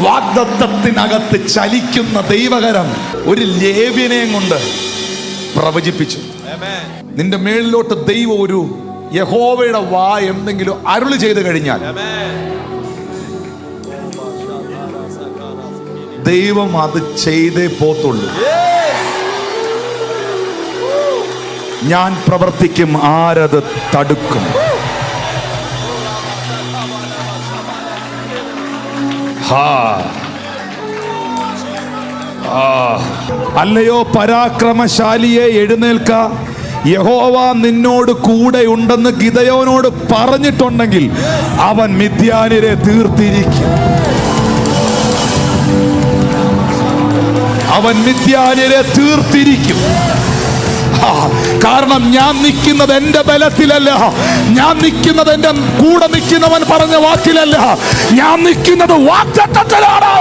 വാഗ്ദത്തത്തിനകത്ത് ചലിക്കുന്ന ദൈവകരം ഒരു ലേവ്യനെയും കൊണ്ട് പ്രവചിപ്പിച്ചു. നിന്റെ മേളിലോട്ട് ദൈവം ഒരു യഹോവയുടെ എന്തെങ്കിലും അരുളി ചെയ്തു കഴിഞ്ഞാൽ ദൈവം അത് ചെയ്തേ പോത്തുള്ളൂ. ഞാൻ പ്രവർത്തിക്കും, ആരത് തടുക്കും? അല്ലയോ പരാക്രമശാലിയെ, എഴുന്നേൽക്ക, യഹോവ നിന്നോട് കൂടെ ഉണ്ടെന്ന് ഗിദെയോനോട് പറഞ്ഞിട്ടുണ്ടെങ്കിൽ അവൻ മിദ്യാന്യരെ തീർത്തിരിക്കും. അവൻ മിദ്യാന്യരെ തീർത്തിരിക്കും. കാരണം ഞാൻ നിൽക്കുന്നത് എന്റെ ബലത്തിലല്ല, ഞാൻ നിൽക്കുന്നത് എന്റെ കൂടെ നിൽക്കുന്നവൻ പറഞ്ഞ വാക്കിലല്ല, ഞാൻ നിൽക്കുന്നത് വാഗ്ദത്തത്തിലാണ്.